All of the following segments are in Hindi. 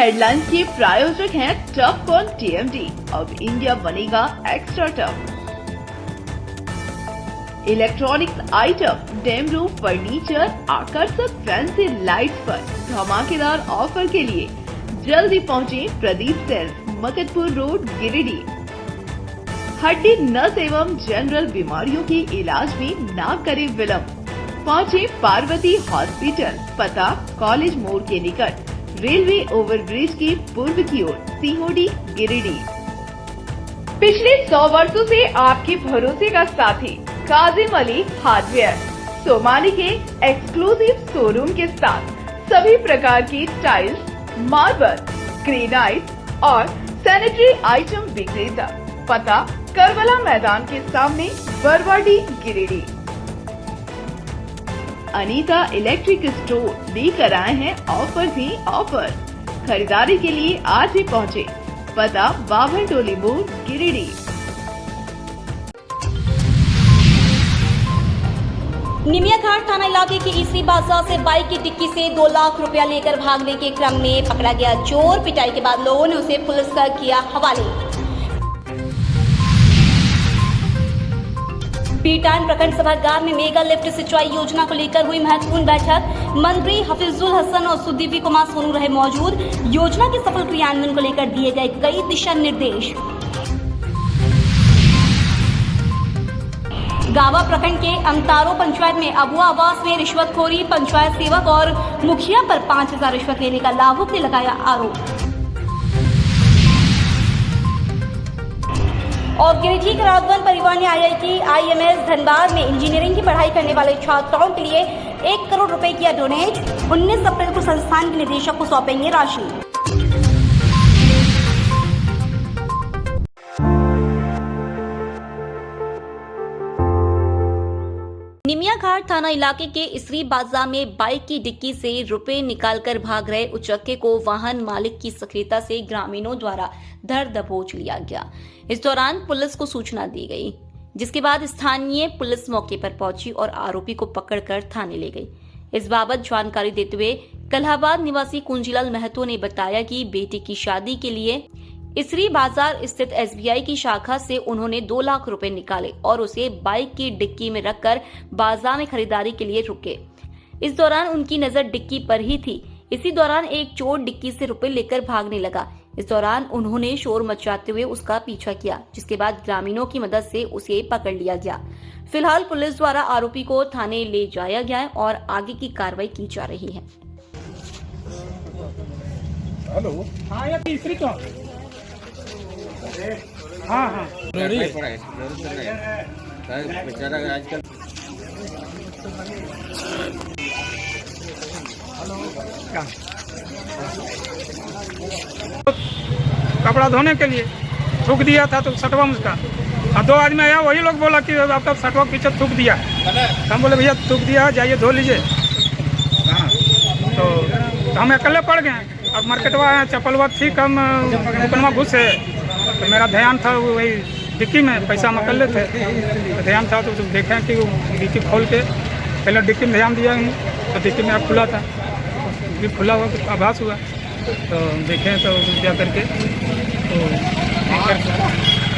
हेडलाइंस के प्रायोजक हैं टफ कॉन TMT। अब इंडिया बनेगा extra tough. Electronics item, dam roof furniture, आकर्षक फैंसी लाइट्स पर धमाकेदार ऑफर के लिए जल्दी पहुंचे प्रदीप सेल्स, मकतपुर रोड, गिरिडीह। हड्डी, नस एवं जनरल बीमारियों के इलाज में ना करे विलंब। पहुंचे पार्वती हॉस्पिटल, पता कॉलेज मोड़ के निकट, रेलवे ओवरब्रिज के पूर्व की ओर, सीहोडी, गिरिडीह। पिछले 100 वर्षों से आपके भरोसे का साथी काजिम अली हार्डवेयर, सोमानी के एक्सक्लूसिव शोरूम के साथ सभी प्रकार की टाइल्स, मार्बल, ग्रेनाइट और सैनिटरी आइटम विक्रेता। पता करबला मैदान के सामने, बरवाडी, गिरिडीह। अनीता इलेक्ट्रिक स्टोर लेकर आए हैं ऑफर ही ऑफर। खरीदारी के लिए आज ही पहुंचे। पता बाभन टोली मोड़, गिरिडीह। निमिया घाट थाना इलाके की ईसरी बाजार से बाइक की डिक्की से 2 लाख रुपया लेकर भागने के क्रम में पकड़ा गया चोर। पिटाई के बाद लोगों ने उसे पुलिस का किया हवाले। पीटान प्रखंड सभागार में मेगा लिफ्ट सिंचाई योजना को लेकर हुई महत्वपूर्ण बैठक। मंत्री हफीजुल हसन और सुदीवी कुमार सोनू रहे मौजूद। योजना के सफल क्रियान्वयन को लेकर दिए गए कई दिशा निर्देश। गावा प्रखंड के अमतारो पंचायत में अबुआ आवास में रिश्वतखोरी, पंचायत सेवक और मुखिया पर 5000 रिश्वत लेने का लाभुक ने लगाया आरोप। और गिरिडीह के राघवन परिवार ने IIT IMS धनबाद में इंजीनियरिंग की पढ़ाई करने वाले छात्राओं के लिए 1 करोड़ रुपए किया डोनेट। 19 अप्रैल को संस्थान के निदेशक को सौंपेंगे राशि। निमिया घाट थाना इलाके के ईसरी बाजार में बाइक की डिक्की से रुपए निकालकर भाग रहे उचक्के को वाहन मालिक की सक्रियता से ग्रामीणों द्वारा धर दबोच लिया गया। इस दौरान पुलिस को सूचना दी गई, जिसके बाद स्थानीय पुलिस मौके पर पहुंची और आरोपी को पकड़कर थाने ले गई। इस बाबत जानकारी देते हुए कल्हाबाद निवासी कुंजीलाल महतो ने बताया कि बेटी की शादी के लिए ईसरी बाजार स्थित SBI की शाखा से उन्होंने 2 लाख रुपए निकाले और उसे बाइक की डिक्की में रखकर बाजार में खरीदारी के लिए रुके। इस दौरान उनकी नजर डिक्की पर ही थी। इसी दौरान एक चोर डिक्की से रुपए लेकर भागने लगा। इस दौरान उन्होंने शोर मचाते हुए उसका पीछा किया, जिसके बाद ग्रामीणों की मदद से उसे पकड़ लिया गया। फिलहाल पुलिस द्वारा आरोपी को थाने ले जाया गया है और आगे की कार्रवाई की जा रही है। हेलो, हाँ ये तीसरी तो हाँ बेचारा आजकल कपड़ा धोने के लिए थूक दिया था तो सटवा मुझका, और 2 आदमी आया, वही लोग बोला कि आपका सटवा पीछे थूक दिया। हम बोले भैया थूक दिया, जाइए धो लीजिए। हाँ तो हम अकेले पड़ गए। अब मार्केटवा आया, चप्पलवा ठीक, हम दुकानवा घुसे तो मेरा ध्यान था वही डिक्की में पैसा हम कर लेते तो ध्यान था तो देखें कि वो डिक्की खोल के पहले डिक्की में ध्यान दिया तो डिक्की में खुला था, खुला हुआ तो आभास हुआ तो देखें तो जा करके तो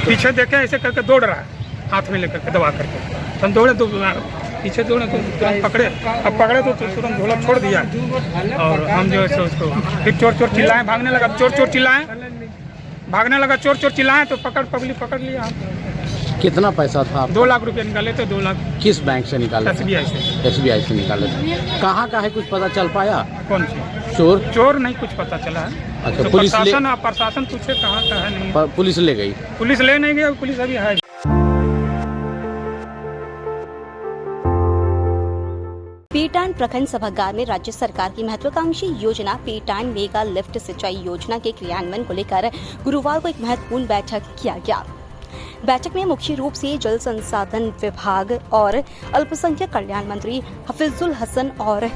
पीछे देखें ऐसे करके दौड़ रहा है, हाथ में लेकर के दबा करके। तो हम दौड़े तो पीछे दौड़े तो तुरंत पकड़े। अब पकड़े तो तुरंत झोला छोड़ दिया और हम जो है उसको फिर चोर चोर चिल्लाएं, भागने लगा। चोर चोर चिल्लाएं, भागने लगा। चोर चोर चिल्लाएं तो पब्लिक पकड़ लिया। कितना पैसा था? 2 लाख रुपया निकाले थे। 2 लाख किस बैंक से निकाले? SBI से निकाले थे। कहाँ का है कुछ पता चल पाया? कौन सी चोर नहीं कुछ पता चला है। अच्छा, तो प्रशासन पूछे कहाँ का है। नहीं, पुलिस ले गई? पुलिस ले नहीं गई, पुलिस अभी है। पीटान प्रखंड सभागार में राज्य सरकार की महत्वाकांक्षी योजना पीटान मेगा लिफ्ट सिंचाई योजना के क्रियान्वयन को लेकर गुरुवार को एक महत्वपूर्ण बैठक किया गया। बैठक में मुख्य रूप से जल संसाधन विभाग और अल्पसंख्यक कल्याण मंत्री हफीजुल हसन और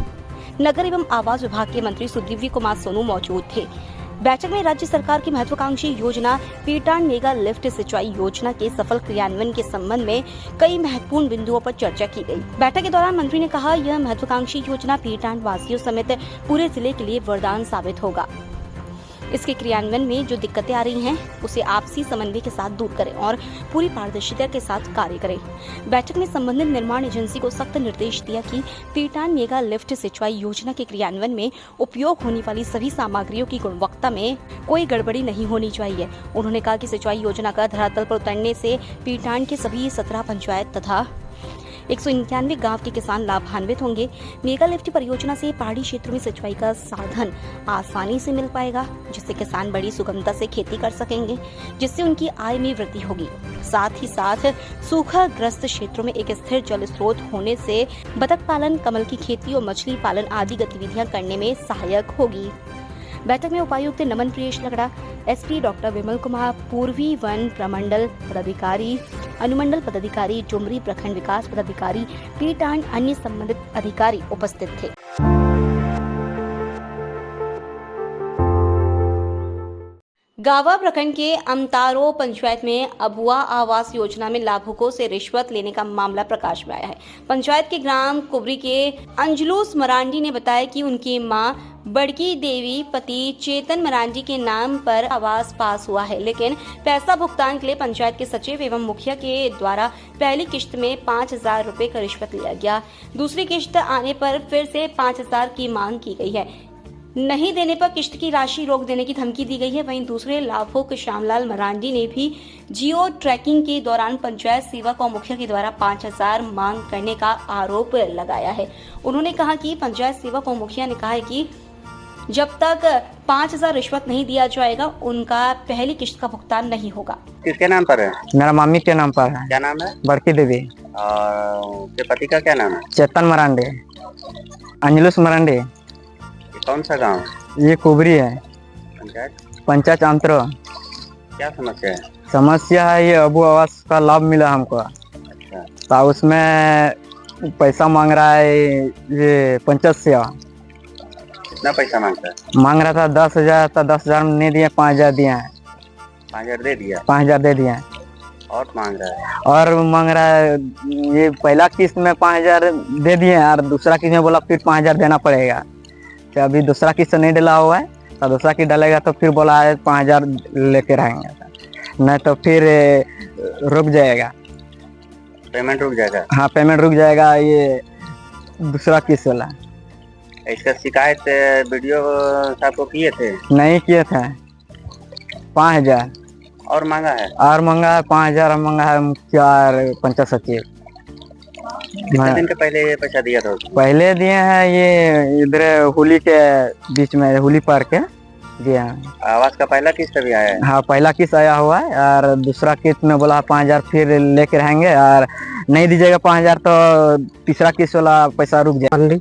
नगर एवं आवास विभाग के मंत्री सुदीवी कुमार सोनू मौजूद थे। बैठक में राज्य सरकार की महत्वाकांक्षी योजना पीटान मेगा लिफ्ट सिंचाई योजना के सफल क्रियान्वयन के संबंध में कई महत्वपूर्ण बिंदुओं पर चर्चा की गई। बैठक के दौरान मंत्री ने कहा, यह महत्वाकांक्षी योजना पीटान वासियों समेत पूरे जिले के लिए वरदान साबित होगा। इसके क्रियान्वयन में जो दिक्कतें आ रही हैं उसे आपसी समन्वय के साथ दूर करें और पूरी पारदर्शिता के साथ कार्य करें। बैठक में संबंधित निर्माण एजेंसी को सख्त निर्देश दिया कि पीटान मेगा लिफ्ट सिंचाई योजना के क्रियान्वयन में उपयोग होने वाली सभी सामग्रियों की गुणवत्ता में कोई गड़बड़ी नहीं होनी चाहिए। उन्होंने कहा कि सिंचाई योजना का धरातल पर उतरने से पीटान के सभी 17 पंचायत तथा 191 गांव के किसान लाभान्वित होंगे। मेगा लिफ्ट परियोजना से पहाड़ी क्षेत्रों में सिंचाई का साधन आसानी से मिल पाएगा, जिससे किसान बड़ी सुगमता से खेती कर सकेंगे, जिससे उनकी आय में वृद्धि होगी। साथ ही साथ सूखाग्रस्त क्षेत्रों में एक स्थिर जल स्रोत होने से बतख पालन, कमल की खेती और मछली पालन आदि गतिविधियां करने में सहायक होगी। बैठक में उपायुक्त नमन प्रियेश लगड़ा, एसपी डॉक्टर विमल कुमार, पूर्वी वन प्रमंडल पदाधिकारी, अनुमंडल पदाधिकारी, डुमरी प्रखंड विकास पदाधिकारी, पीटान अन्य संबंधित अधिकारी उपस्थित थे। गावा प्रखंड के अमतारो पंचायत में अबुआ आवास योजना में लाभुकों से रिश्वत लेने का मामला प्रकाश में आया है। पंचायत के ग्राम कुबरी के अंजलूस मरांडी ने बताया कि उनकी मां बड़की देवी पति चेतन मरांडी के नाम पर आवास पास हुआ है, लेकिन पैसा भुगतान के लिए पंचायत के सचिव एवं मुखिया के द्वारा पहली किश्त में 5,000 रुपए का रिश्वत लिया गया। दूसरी किश्त आने पर फिर से 5,000 की मांग की गई है। नहीं देने पर किश्त की राशि रोक देने की धमकी दी गई है। वहीं दूसरे लाभुक श्यामलाल मरांडी ने भी जियो ट्रैकिंग के दौरान पंचायत सेवक और मुखिया के द्वारा 5,000 मांग करने का आरोप लगाया है। उन्होंने कहा कि पंचायत सेवक और मुखिया ने कहा है कि जब तक 5,000 रिश्वत नहीं दिया जाएगा उनका पहली किश्त का भुगतान नहीं होगा। किसके नाम पर है? मेरा मम्मी के नाम पर है। क्या नाम है? बड़की देवी। और के पति का क्या नाम है? चेतन मरांडे, अंजलूस मरांडे। ये कौन सा गांव? ये कुबरी है, पंचायत आंतरो। क्या समस्या है? समस्या है ये अबू आवास का लाभ मिला हमको। अच्छा। तो उसमें पैसा मांग रहा है ये पंचायत से। कितना पैसा मांगता है? मांग रहा था 10,000, तो 10,000 नहीं दिए, 5,000 दिए हैं। 5,000 दे दिया? 5,000 दे दिए। और मांग रहा है? और मांग रहा है ये पहला किस्त में 5,000 दे दिए और दूसरा किस्त में बोला फिर 5,000 देना पड़ेगा। तो अभी दूसरा किस्त नहीं डाला हुआ है, तो दूसरा किस्त डालेगा तो फिर बोला है 5,000 लेके रहेंगे, नहीं तो फिर रुक जाएगा, पेमेंट रुक जाएगा। हाँ पेमेंट रुक जाएगा ये दूसरा किस्त वाला। इसका शिकायत वीडियो साहब को किए थे? नहीं किए थे। 5,000 और मांगा है? और मांगा है 5,000 मांगा है मुखिया और पंचायत सचिव। कितने दिन के पहले ये पैसा दिया था? पहले दिए हैं ये इधर होली के बीच में, होली पर के दिया है। आवास का पहला किस्त भी आया है? हाँ पहला किस्त आया हुआ है और दूसरा किस्त में बोला 5,000 फिर लेके रहेंगे और नहीं दीजिएगा 5,000 तो तीसरा किस्त वाला पैसा रुक जाएगा।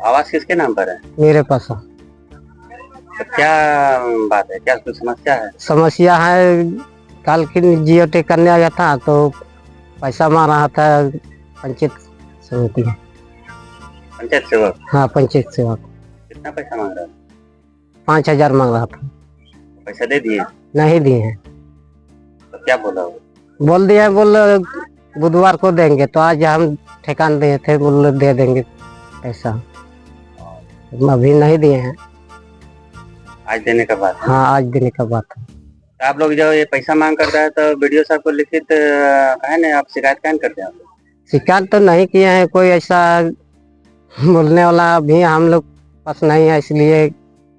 आवास किसके नाम पर है? मेरे पास तो क्या बात है, क्या कोई समस्या है? समस्या है, कल की जियो टेक करने आया था तो पैसा मांग रहा था पंचायत समिति। पंचायत सेवक? हाँ पंचायत सेवक। कितना पैसा मांग रहा है? 5,000 मांग रहा था। पैसा दे दिए? नहीं दिए हैं। तो क्या बोला वो? बोल दिया, बोल बुधवार को देंगे, तो आज हम ठेकान दिए थे, बोल दे देंगे पैसा, अभी नहीं दिए हैं। आज देने का बात? हाँ आज देने का बात है। तो आप लोग जब ये पैसा मांग करता है तो वीडियो साहब को लिखित कहे ना, आप शिकायत कहाँ करते हैं? शिकायत तो नहीं किए हैं, कोई ऐसा बोलने वाला भी हम लोग पास नहीं है, इसलिए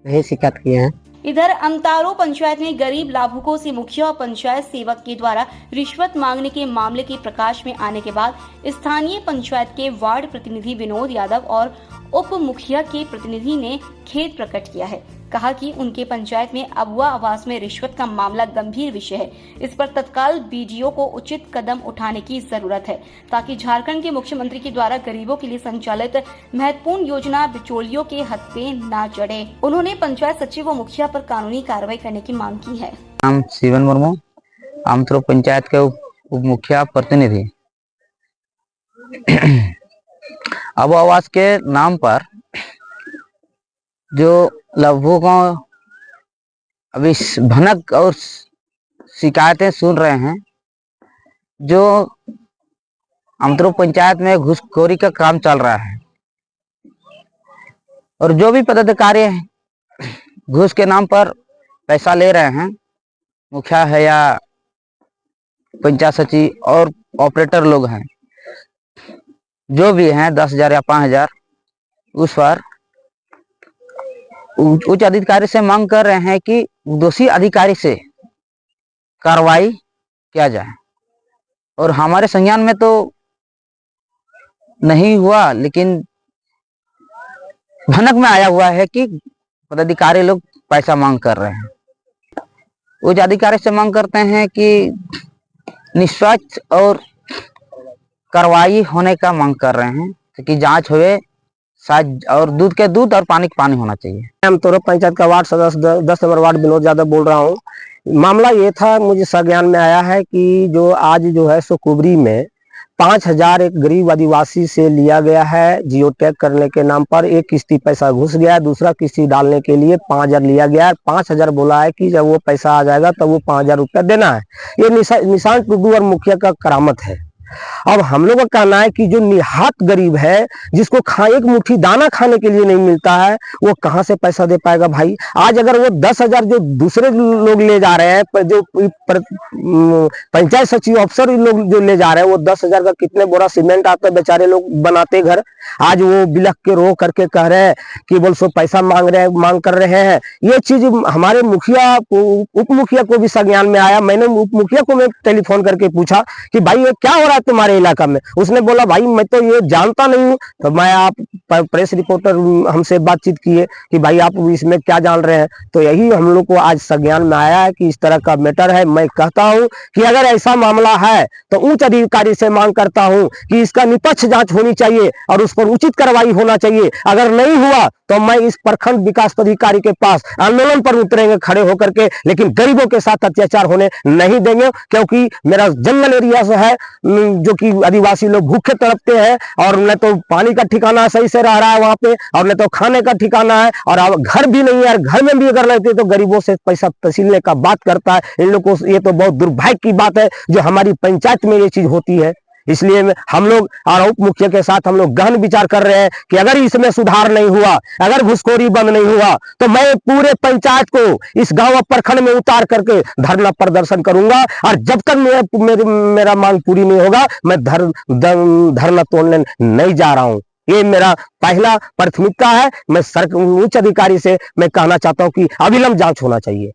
नहीं शिकायत किए हैं। इधर अमतारो पंचायत में गरीब लाभुकों से मुखिया और पंचायत सेवक के द्वारा रिश्वत मांगने के मामले के प्रकाश में आने के बाद स्थानीय पंचायत के वार्ड प्रतिनिधि विनोद यादव और उप मुखिया के प्रतिनिधि ने खेद प्रकट किया है। कहा कि उनके पंचायत में अबुआ आवास में रिश्वत का मामला गंभीर विषय है। इस पर तत्काल बीडीओ को उचित कदम उठाने की जरूरत है, ताकि झारखंड के मुख्यमंत्री के द्वारा गरीबों के लिए संचालित महत्वपूर्ण योजना बिचौलियों के हाथ पे न चढ़े। उन्होंने पंचायत सचिव व मुखिया पर कानूनी कार्रवाई करने की मांग की है। नाम शिवन मुर्मू, आमतरो पंचायत के उप मुखिया प्रतिनिधि। अब आवास के नाम पर जो लाभुकों अभी भनक और शिकायतें सुन रहे हैं, जो आमतरो पंचायत में घूसखोरी का काम चल रहा है और जो भी पदाधिकारी घूस के नाम पर पैसा ले रहे हैं। मुखिया है या पंचायत सचिव और ऑपरेटर लोग हैं, जो भी हैं 10,000 या 5,000 उस पर उच्च अधिकारी से मांग कर रहे हैं कि दोषी अधिकारी से कार्रवाई किया जाए। और हमारे संज्ञान में तो नहीं हुआ, लेकिन भनक में आया हुआ है कि पदाधिकारी लोग पैसा मांग कर रहे हैं। उच्च अधिकारी से मांग करते हैं कि निष्पक्ष और कार्रवाई होने का मांग कर रहे हैं, कि जांच हुए, शायद और दूध के दूध और पानी के पानी होना चाहिए। हम तोरप पंचायत का वार्ड सदस्य 10 नंबर वार्ड विनोद यादव बोल रहा हूँ। मामला ये था, मुझे संज्ञान में आया है कि जो आज जो है सो कुबरी में 5,000 एक गरीब आदिवासी से लिया गया है। जियो टैग करने के नाम पर एक किस्ती पैसा घुस गया है, दूसरा किस्ती डालने के लिए 5,000 लिया गया है। 5,000 बोला है कि जब वो पैसा आ जाएगा तब वो 5,000 रुपया देना है। ये निशांत टुडू और मुखिया का करामत है। अब हम लोग का कहना है कि जो निहात गरीब है, जिसको एक मुट्ठी दाना खाने के लिए नहीं मिलता है, वो कहाँ से पैसा दे पाएगा भाई। आज अगर वो 10,000 जो दूसरे लोग ले जा रहे हैं, जो पंचायत सचिव अफसर लोग जो ले जा रहे हैं, वो 10,000 का कितने बोरा सीमेंट आता है, बेचारे लोग बनाते घर। आज वो बिलख के रो करके कह रहे हैं कि बोल सो पैसा मांग कर रहे हैं। ये चीज हमारे मुखिया उप मुखिया को भी संज्ञान में आया। मैंने उप मुखिया को मैं टेलीफोन करके पूछा कि भाई ये क्या हो रहा है तुम्हारे इलाका में। उसने बोला भाई मैं तो ये जानता नहीं हूँ। तो मैं आप प्रेस रिपोर्टर हमसे बातचीत किए कि भाई आप इसमें क्या जान रहे हैं। तो यही हम लोग को आज संज्ञान में आया है कि इस तरह का मैटर है। मैं कहता हूँ कि अगर ऐसा मामला है तो उच्च अधिकारी से मांग करता हूँ कि इसका निष्पक्ष जांच होनी चाहिए और उस पर उचित कार्रवाई होना चाहिए। अगर नहीं हुआ तो मैं इस प्रखंड विकास पदाधिकारी के पास आंदोलन पर उतरेंगे खड़े होकर के, लेकिन गरीबों के साथ अत्याचार होने नहीं देंगे। क्योंकि मेरा जंगल एरिया से है, जो कि आदिवासी लोग भूखे तड़पते हैं, और न तो पानी का ठिकाना सही से रह रहा है वहां पे, और न तो खाने का ठिकाना है, और अब घर भी नहीं है। घर में भी अगर रहते तो गरीबों से पैसा तसीलने का बात करता है। इन लोग को ये तो बहुत दुर्भाग्य की बात है जो हमारी पंचायत में ये चीज होती है। इसलिए हम लोग और उप मुखिया के साथ हम लोग गहन विचार कर रहे हैं कि अगर इसमें सुधार नहीं हुआ, अगर घुसखोरी बंद नहीं हुआ, तो मैं पूरे पंचायत को इस गांव प्रखंड में उतार करके धरना प्रदर्शन करूंगा। और जब तक मेरा मांग पूरी नहीं होगा, मैं धरना तोड़ने नहीं जा रहा हूं। ये मेरा पहला प्राथमिकता है। मैं उच्च अधिकारी से मैं कहना चाहता हूं कि अविलंब जांच होना चाहिए।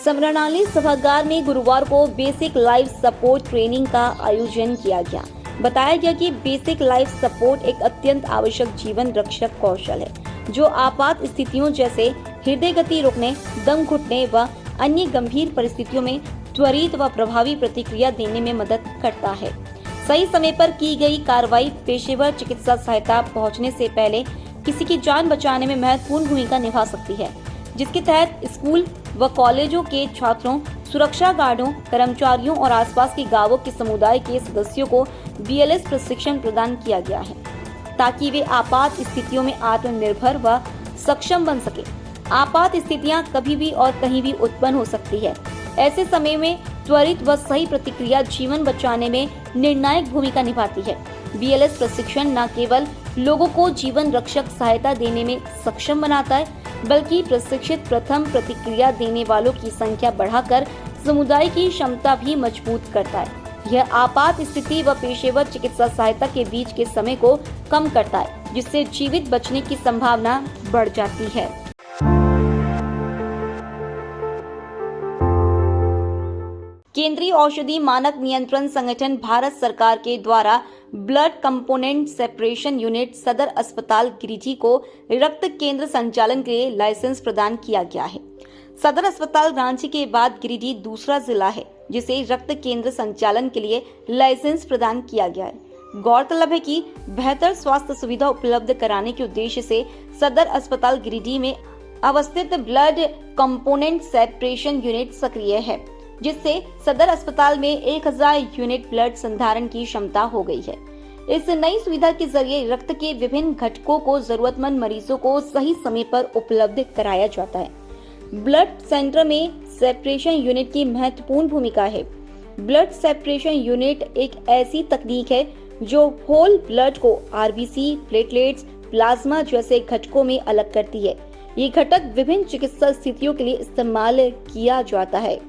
समरणाली सभागार में गुरुवार को बेसिक लाइफ सपोर्ट ट्रेनिंग का आयोजन किया गया। बताया गया कि बेसिक लाइफ सपोर्ट एक अत्यंत आवश्यक जीवन रक्षक कौशल है जो आपात स्थितियों जैसे हृदय गति रुकने, दम घुटने व अन्य गंभीर परिस्थितियों में त्वरित व प्रभावी प्रतिक्रिया देने में मदद करता है। सही समय पर की गई कार्रवाई पेशेवर चिकित्सा सहायता पहुंचने से पहले किसी की जान बचाने में महत्वपूर्ण भूमिका निभा सकती है, जिसके तहत स्कूल व कॉलेजों के छात्रों, सुरक्षा गार्डों, कर्मचारियों और आसपास के गांवों के समुदाय के सदस्यों को BLS प्रशिक्षण प्रदान किया गया है ताकि वे आपात स्थितियों में आत्मनिर्भर व सक्षम बन सके। आपात स्थितियां कभी भी और कहीं भी उत्पन्न हो सकती है। ऐसे समय में त्वरित व सही प्रतिक्रिया जीवन बचाने में निर्णायक भूमिका निभाती है। BLS प्रशिक्षण न केवल लोगों को जीवन रक्षक सहायता देने में सक्षम बनाता है, बल्कि प्रशिक्षित प्रथम प्रतिक्रिया देने वालों की संख्या बढ़ाकर समुदाय की क्षमता भी मजबूत करता है। यह आपात स्थिति व पेशेवर चिकित्सा सहायता के बीच के समय को कम करता है, जिससे जीवित बचने की संभावना बढ़ जाती है। केंद्रीय औषधि मानक नियंत्रण संगठन भारत सरकार के द्वारा ब्लड कंपोनेंट सेपरेशन यूनिट सदर अस्पताल गिरिडीह को रक्त केंद्र संचालन के लिए लाइसेंस प्रदान किया गया है। सदर अस्पताल रांची के बाद गिरिडीह दूसरा जिला है जिसे रक्त केंद्र संचालन के लिए लाइसेंस प्रदान किया गया है। गौरतलब है कि बेहतर स्वास्थ्य सुविधा उपलब्ध कराने के उद्देश्य से सदर अस्पताल गिरिडीह में अवस्थित ब्लड कंपोनेंट सेपरेशन यूनिट सक्रिय है, जिससे सदर अस्पताल में 1000 यूनिट ब्लड संधारण की क्षमता हो गई है। इस नई सुविधा के जरिए रक्त के विभिन्न घटकों को जरूरतमंद मरीजों को सही समय पर उपलब्ध कराया जाता है। ब्लड सेंटर में सेपरेशन यूनिट की महत्वपूर्ण भूमिका है। ब्लड सेपरेशन यूनिट एक ऐसी तकनीक है जो होल ब्लड को आरबीसी, प्लेटलेट्स, प्लाज्मा जैसे घटकों में अलग करती है। ये घटक विभिन्न चिकित्सा स्थितियों के लिए इस्तेमाल किया जाता है।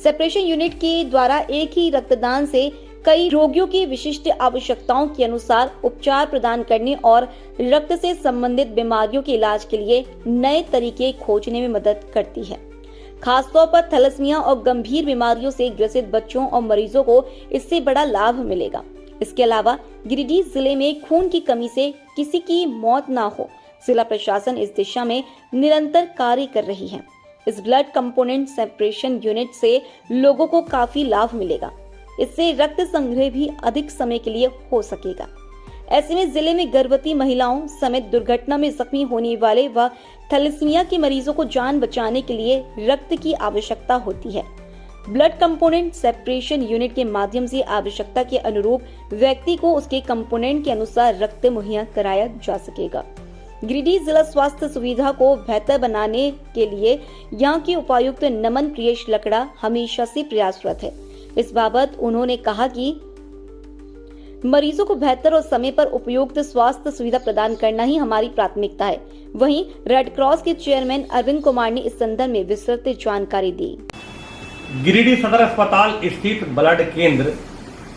सेपरेशन यूनिट के द्वारा एक ही रक्तदान से कई रोगियों की विशिष्ट आवश्यकताओं के अनुसार उपचार प्रदान करने और रक्त से संबंधित बीमारियों के इलाज के लिए नए तरीके खोजने में मदद करती है। खासतौर पर थैलेसीमिया और गंभीर बीमारियों से ग्रसित बच्चों और मरीजों को इससे बड़ा लाभ मिलेगा। इसके अलावा गिरिडीह जिले में खून की कमी से किसी की मौत ना हो, जिला प्रशासन इस दिशा में निरंतर कार्य कर रही है। इस ब्लड कंपोनेंट सेपरेशन यूनिट से लोगों को काफी लाभ मिलेगा। इससे रक्त संग्रह भी अधिक समय के लिए हो सकेगा। ऐसे में जिले में गर्भवती महिलाओं समेत दुर्घटना में जख्मी होने वाले व थैलेसीमिया के मरीजों को जान बचाने के लिए रक्त की आवश्यकता होती है। ब्लड कंपोनेंट सेपरेशन यूनिट के माध्यम से आवश्यकता के अनुरूप व्यक्ति को उसके कंपोनेंट के अनुसार रक्त मुहैया कराया जा सकेगा। गिरिडीह जिला स्वास्थ्य सुविधा को बेहतर बनाने के लिए यहाँ के उपायुक्त नमन प्रियेश लकड़ा हमेशा से प्रयासरत है। इस बाबत उन्होंने कहा कि मरीजों को बेहतर और समय पर उपयुक्त स्वास्थ्य सुविधा प्रदान करना ही हमारी प्राथमिकता है। वहीं रेड क्रॉस के चेयरमैन अरविंद कुमार ने इस संदर्भ में विस्तृत जानकारी दी। गिरिडीह सदर अस्पताल स्थित ब्लड केंद्र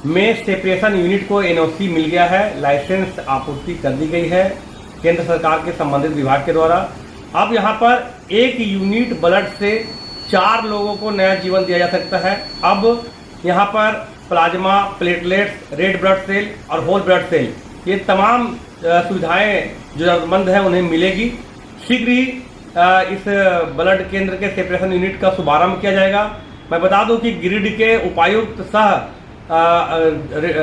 में सेपरेशन यूनिट को एनओसी मिल गया है, लाइसेंस आपूर्ति कर दी गई है केंद्र सरकार के संबंधित विभाग के द्वारा। अब यहाँ पर एक यूनिट ब्लड से 4 लोगों को नया जीवन दिया जा सकता है। अब यहाँ पर plasma, platelets, red blood cell और होल ब्लड सेल, ये तमाम सुविधाएं जो जरूरतमंद है उन्हें मिलेगी। शीघ्र ही इस ब्लड केंद्र के सेपरेशन यूनिट का शुभारंभ किया जाएगा। मैं बता दूं कि गिरिडीह के उपायुक्त सह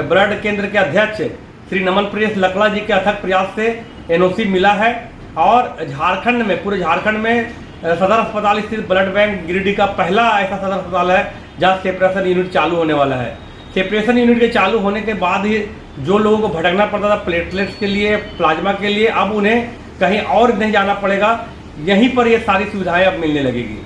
ब्लड केंद्र के अध्यक्ष श्री नमन प्रियेश लकड़ा जी के अथक प्रयास से एनओसी मिला है और झारखंड में, पूरे झारखंड में सदर अस्पताल स्थित ब्लड बैंक गिरिडीह का पहला ऐसा सदर अस्पताल है जहां सेपरेशन यूनिट चालू होने वाला है। सेपरेशन यूनिट के चालू होने के बाद ही जो लोगों को भटकना पड़ता था प्लेटलेट्स के लिए, प्लाज्मा के लिए, अब उन्हें कहीं और नहीं जाना पड़ेगा, यहीं पर ये सारी सुविधाएं अब मिलने लगेगी।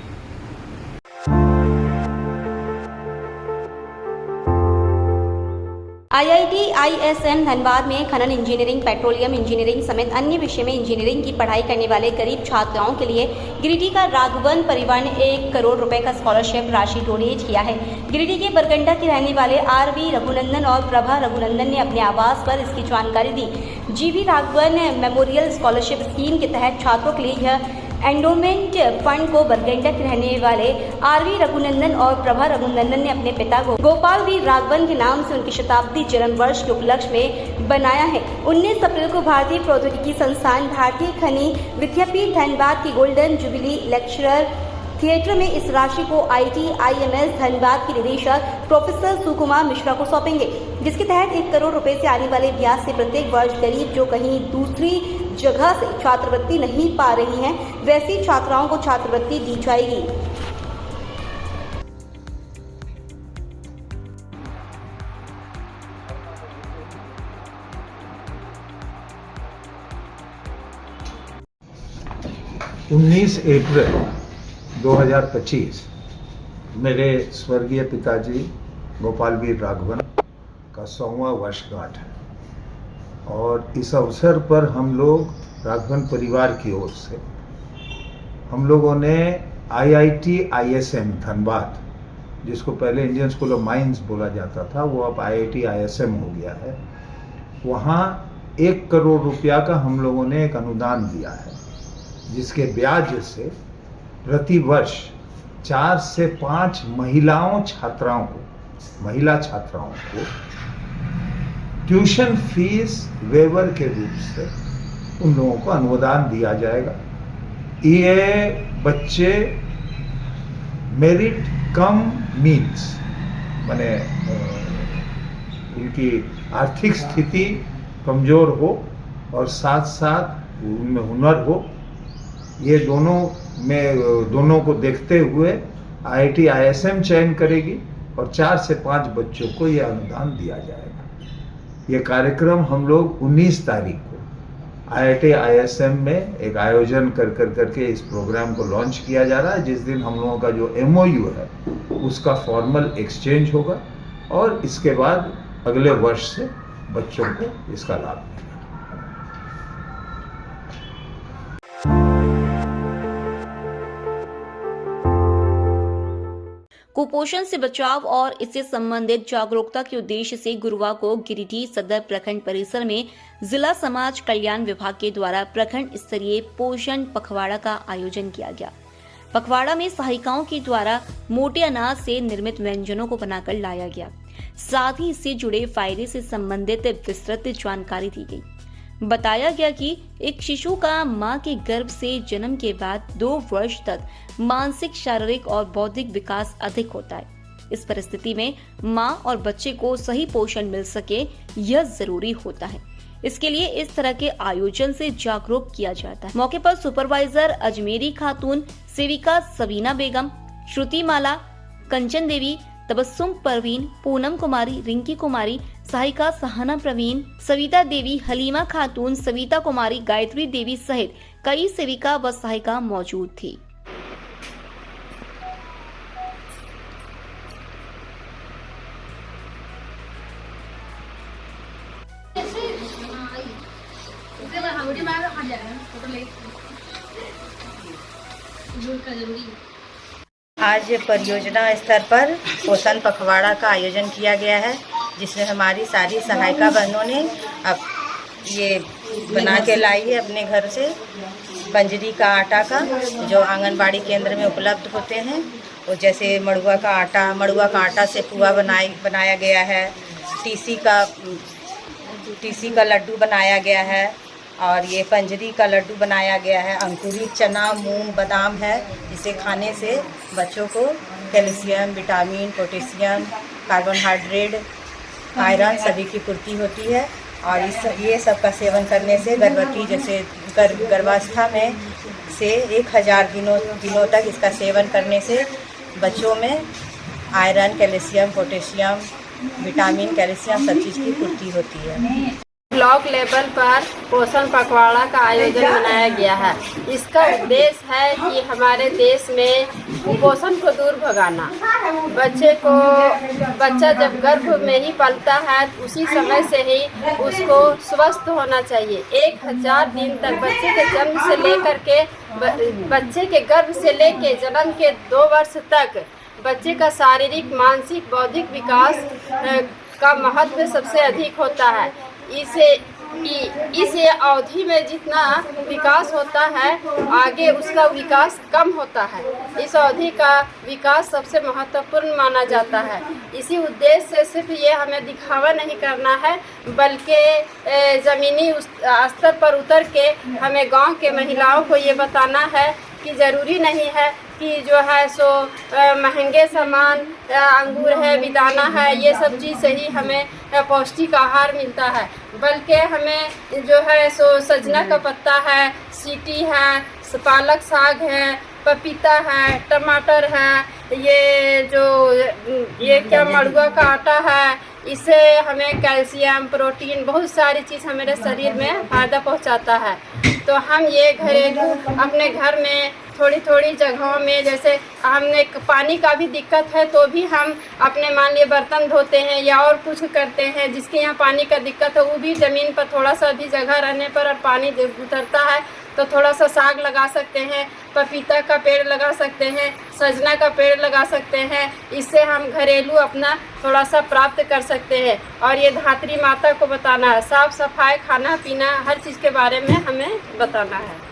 IIT ISM धनबाद में खनन इंजीनियरिंग, पेट्रोलियम इंजीनियरिंग समेत अन्य विषय में इंजीनियरिंग की पढ़ाई करने वाले गरीब छात्राओं के लिए गिरिडीह का राघवन परिवार ने 1 करोड़ रुपए का स्कॉलरशिप राशि डोनेट किया है। गिरिडीह के बरगंडा के रहने वाले RV रघुनंदन और प्रभा रघुनंदन ने अपने आवास पर इसकी जानकारी दी। GV Raghavan memorial scholarship scheme के तहत छात्रों के लिए यह एंडोमेंट फंड को बरगंडा के रहने वाले RV रघुनंदन और प्रभा रघुनंदन ने अपने पिता को गोपाल V राघवन के नाम से उनके शताब्दी जन्म वर्ष के उपलक्ष्य में बनाया है। 19 अप्रैल को भारतीय प्रौद्योगिकी संस्थान भारतीय खनिज विद्यापीठ धनबाद की गोल्डन जुबिली लेक्चरर थिएटर में इस राशि को IIT-IMS धनबाद के निदेशक प्रोफेसर सुकुमार मिश्रा को सौंपेंगे, जिसके तहत 1 करोड़ रुपए से आने वाले ब्याज से प्रत्येक वर्ष गरीब जो कहीं दूसरी जगह से छात्रवृत्ति नहीं पा रही हैं, वैसी छात्राओं को छात्रवृत्ति दी जाएगी। उन्नीस अप्रैल 2025 मेरे स्वर्गीय पिताजी गोपाल वीर राघवन का 100वां वर्षगांठ है और इस अवसर पर हम लोग राघवन परिवार की ओर से हम लोगों ने IIT-ISM धनबाद, जिसको पहले इंडियन स्कूल ऑफ माइंस बोला जाता था, वो अब IIT-ISM हो गया है, वहाँ 1 करोड़ रुपया का हम लोगों ने एक अनुदान दिया है, जिसके ब्याज से प्रति वर्ष 4 से 5 महिला छात्राओं को ट्यूशन फीस वेवर के रूप से उन लोगों को अनुदान दिया जाएगा। ये बच्चे मेरिट कम मीन्स माने उनकी आर्थिक स्थिति कमजोर हो और साथ साथ उनमें हुनर हो, ये दोनों को देखते हुए IIT-ISM चयन करेगी और 4 से 5 बच्चों को यह अनुदान दिया जाएगा। ये कार्यक्रम हम लोग 19 तारीख को IIT-ISM में एक आयोजन करके इस प्रोग्राम को लॉन्च किया जा रहा है, जिस दिन हम लोगों का जो MOU है उसका फॉर्मल एक्सचेंज होगा और इसके बाद अगले वर्ष से बच्चों को इसका लाभ मिलेगा। कुपोषण से बचाव और इससे संबंधित जागरूकता के उद्देश्य से गुरुवार को गिरिडीह सदर प्रखंड परिसर में जिला समाज कल्याण विभाग के द्वारा प्रखंड स्तरीय पोषण पखवाड़ा का आयोजन किया गया। पखवाड़ा में सहायिकाओं के द्वारा मोटे अनाज से निर्मित व्यंजनों को बनाकर लाया गया। साथ ही इससे जुड़े फायदे से संबंधित विस्तृत जानकारी दी गई। बताया गया कि एक शिशु का मां के गर्भ से जन्म के बाद 2 वर्ष तक मानसिक, शारीरिक और बौद्धिक विकास अधिक होता है। इस परिस्थिति में मां और बच्चे को सही पोषण मिल सके, यह जरूरी होता है। इसके लिए इस तरह के आयोजन से जागरूक किया जाता है। मौके पर सुपरवाइजर अजमेरी खातून, सेविका सबीना बेगम, श्रुति माला, कंचन देवी, तबस्सुम परवीन, पूनम कुमारी, रिंकी कुमारी, सहायिका सहाना प्रवीण, सविता देवी, हलीमा खातून, सविता कुमारी, गायत्री देवी सहित कई सेविका व सहायिका मौजूद थी। आज परियोजना स्तर पर पोषण पखवाड़ा का आयोजन किया गया है, जिसमें हमारी सारी सहायिका बहनों ने अब ये बना के लाई है अपने घर से पंजरी का आटा का, जो आंगनबाड़ी केंद्र में उपलब्ध होते हैं। और जैसे मड़ुआ का आटा से पुआ बनाया गया है, टीसी का लड्डू बनाया गया है, और ये पंजरी का लड्डू बनाया गया है। अंकुरित चना, मूंग, बादाम है, जिसे खाने से बच्चों को calcium, vitamin, potassium, carbohydrate, iron सभी की पूर्ति होती है। और ये सब का सेवन करने से गर्भवती जैसे गर्भावस्था में से 1000 दिनों तक इसका सेवन करने से बच्चों में iron, calcium, potassium, vitamin, calcium सब चीज़ की पूर्ति होती है। ब्लॉक लेवल पर पोषण पखवाड़ा का आयोजन मनाया गया है। इसका उद्देश्य है कि हमारे देश में कुपोषण को दूर भगाना। बच्चा जब गर्भ में ही पलता है उसी समय से ही उसको स्वस्थ होना चाहिए। 1000 दिन तक बच्चे के जन्म से लेकर के बच्चे के गर्भ से लेके जन्म के 2 वर्ष तक बच्चे का शारीरिक, मानसिक, बौद्धिक विकास का महत्व सबसे अधिक होता है। इस अवधि में जितना विकास होता है आगे उसका विकास कम होता है। इस अवधि का विकास सबसे महत्वपूर्ण माना जाता है। इसी उद्देश्य से सिर्फ ये हमें दिखावा नहीं करना है, बल्कि ज़मीनी स्तर पर उतर के हमें गांव के महिलाओं को ये बताना है कि ज़रूरी नहीं है कि जो है सो महंगे सामान अंगूर है, बेदाना है, ये सब चीज़ से ही हमें पौष्टिक आहार मिलता है, बल्कि हमें जो है सो सजना का पत्ता है, सीटी है, पालक साग है, पपीता है, टमाटर है, ये मड़ुआ का आटा है, इससे हमें कैल्शियम, प्रोटीन, बहुत सारी चीज़ हमारे शरीर में फ़ायदा पहुंचाता है। तो हम ये घरेलू अपने घर में थोड़ी जगहों में, जैसे हमने पानी का भी दिक्कत है तो भी हम अपने मान लिए बर्तन धोते हैं या और कुछ करते हैं, जिसके यहाँ पानी का दिक्कत है वो भी ज़मीन पर थोड़ा सा भी जगह रहने पर और पानी उतरता है तो थोड़ा सा साग लगा सकते हैं, पपीता का पेड़ लगा सकते हैं, सजना का पेड़ लगा सकते हैं। इससे हम घरेलू अपना थोड़ा सा प्राप्त कर सकते हैं। और ये धात्री माता को बताना है, साफ सफाई, खाना पीना, हर चीज़ के बारे में हमें बताना है।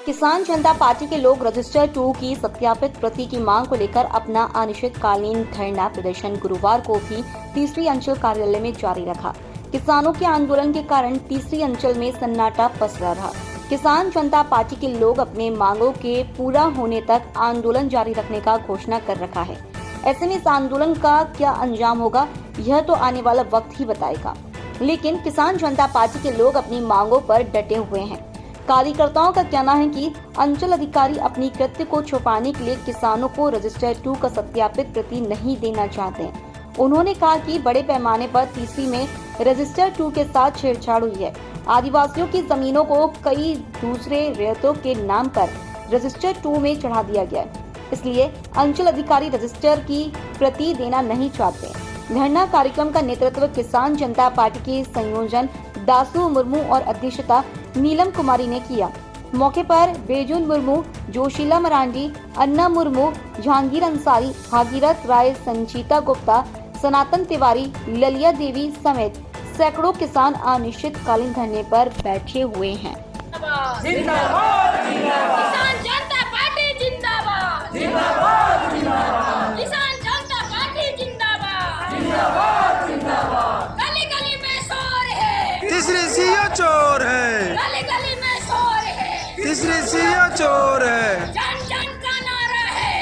किसान जनता पार्टी के लोग रजिस्टर 2 की सत्यापित प्रति की मांग को लेकर अपना अनिश्चितकालीन धरना प्रदर्शन गुरुवार को भी तीसरी अंचल कार्यालय में जारी रखा। किसानों के आंदोलन के कारण तीसरी अंचल में सन्नाटा पसरा रहा। किसान जनता पार्टी के लोग अपने मांगों के पूरा होने तक आंदोलन जारी रखने का घोषणा कर रखा है। ऐसे में इस आंदोलन का क्या अंजाम होगा यह तो आने वाला वक्त ही बताएगा, लेकिन किसान जनता पार्टी के लोग अपनी मांगों पर डटे हुए हैं। कार्यकर्ताओं का कहना है कि अंचल अधिकारी अपनी कृत्य को छुपाने के लिए किसानों को रजिस्टर 2 का सत्यापित प्रति नहीं देना चाहते हैं। उन्होंने कहा कि बड़े पैमाने पर तीसरी में रजिस्टर 2 के साथ छेड़छाड़ हुई है। आदिवासियों की जमीनों को कई दूसरे रैयतों के नाम पर रजिस्टर 2 में चढ़ा दिया गया है। इसलिए अंचल अधिकारी रजिस्टर की प्रति देना नहीं चाहते। धरना कार्यक्रम का नेतृत्व किसान जनता पार्टी के संयोजन दासू मुर्मू और अध्यक्षता नीलम कुमारी ने किया। मौके पर बेजुन मुर्मू, जोशीला मरांडी, अन्ना मुर्मू, जहांगीर अंसारी, भागीरथ राय, संजीता गुप्ता, सनातन तिवारी, ललिया देवी समेत सैकड़ों किसान अनिश्चितकालीन धरने पर बैठे हुए हैं। जिंदाबाद, जिंदाबाद। किसान जनता पार्टी जिंदाबाद, जिंदाबाद, जिंदाबाद। किसान जनता पार्टी जिंदाबाद, जिंदाबाद, जिंदाबाद। गली गली में शोर है, तीसरी सीओ चोर है, गली गली में शोर है, तीसरी सीओ चोर है, जन जन का नारा है,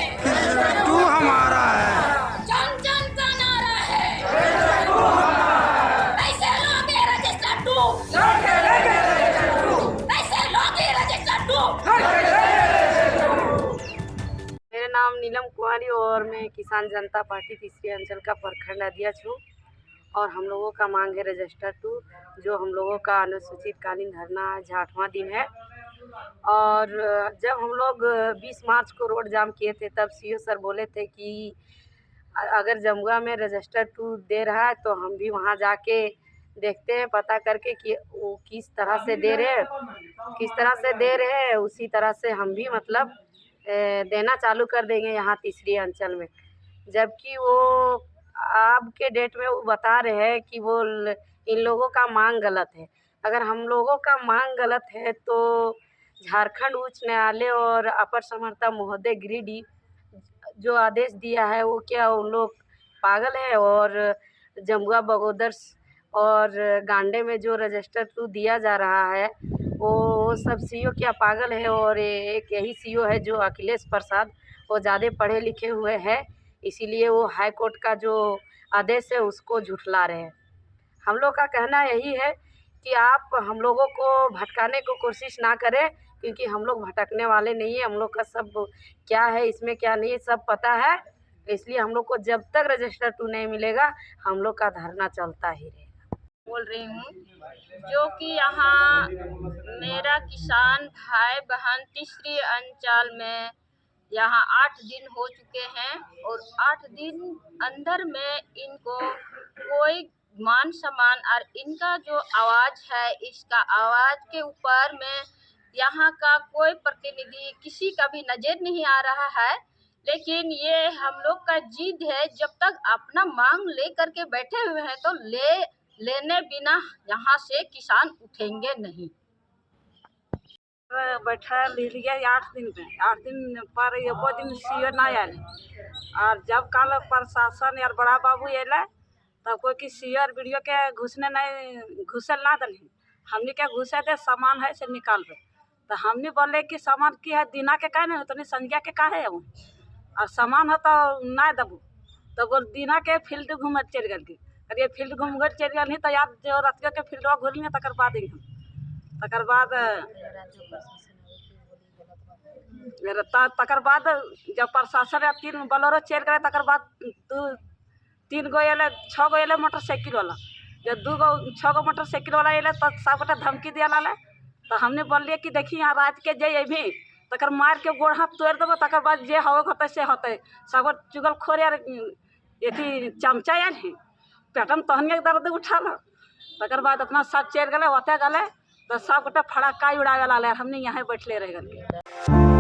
तू हमारा है, जन जन का नारा है। कैसे लोगे रजिस्टर टू, कैसे लोगे रजिस्टर टू। मेरा नाम नीलम कुमारी और मैं किसान जनता पार्टी तीसरी अंचल का प्रखंड अध्यक्ष हूँ और हम लोगों का मांग है रजिस्टर 2, जो हम लोगों का अनुसूचित कालीन धरना आज 8वां दिन है। और जब हम लोग 20 मार्च को रोड जाम किए थे तब सीओ सर बोले थे कि अगर जमुआ में रजिस्टर 2 दे रहा है तो हम भी वहाँ जाके देखते हैं, पता करके कि वो किस तरह से दे रहे हैं, किस तरह से दे रहे हैं, उसी तरह से हम भी मतलब देना चालू कर देंगे यहाँ तीसरी अंचल में। जबकि वो अब के डेट में वो बता रहे हैं कि वो इन लोगों का मांग गलत है। अगर हम लोगों का मांग गलत है तो झारखंड उच्च न्यायालय और अपर समर्था महोदय गिरिडीह जो आदेश दिया है वो क्या उन लोग पागल है? और जमुआ बगोदर और गांडे में जो रजिस्टर 2 दिया जा रहा है वो सब सीओ क्या पागल है? और एक यही सीओ है जो अखिलेश प्रसाद, वो ज़्यादा पढ़े लिखे हुए हैं, इसीलिए वो हाई कोर्ट का जो आदेश है उसको झुठला रहे हैं। हम लोग का कहना यही है कि आप हम लोगों को भटकाने को कोशिश ना करें, क्योंकि हम लोग भटकने वाले नहीं है। हम लोग का सब क्या है इसमें क्या नहीं सब पता है, इसलिए हम लोग को जब तक रजिस्टर 2 नहीं मिलेगा हम लोग का धरना चलता ही रहेगा। बोल रही हूँ जो कि यहाँ मेरा किसान भाई बहन तीसरी अंचल में यहाँ 8 दिन हो चुके हैं और 8 दिन अंदर में इनको कोई मान सम्मान और इनका जो आवाज़ है इसका आवाज़ के ऊपर में यहाँ का कोई प्रतिनिधि किसी का भी नज़र नहीं आ रहा है। लेकिन ये हम लोग का जिद है, जब तक अपना मांग ले करके बैठे हुए हैं तो लेने बिना यहाँ से किसान उठेंगे नहीं। बैठा लिया 8 दिन पे, 8 दिन पर एको दिन सीओ ना आयल। और जब कल प्रशासन यार बड़ा बाबू अल तब कोई कि सीओ और वीडियो के घुसल ना दली, हमने क्या घुसे दे सामान है से निकाल रहे। तो हमने बोले कि सामान की है दिना के का नहीं तो संज्ञा के का है और सामान हो तो ना दबू। तो बोल दिना के फील्ड घूम चल गई, अरे फील्ड घूम कर चल गई तो यार जो रतियों के फील्ड घूल तकर बाद जब प्रशासन 3 बोलेरो चल गए तकर बाद 3 गो अल 6 गो अल मोटरसाइकिल वाला, जब 6 गो मोटरसाइकिल वाला अल तो सब गोटा धमकी दिया लाले। तो हमने बोलिए कि देखिए यहाँ रात के जे अभी तकर मार के गोड़ हाथ तोड़ देव, तकर बाद जे होते से होते सब चुगल खोर यार ये चमचा आल है पेटम तहनिया दर्द उठा लो। तकर बाद अपना सब चल गए ओते गए तो सब गोटा फड़ाका उड़ावे ला हमने यहाँ बैठले रह गए।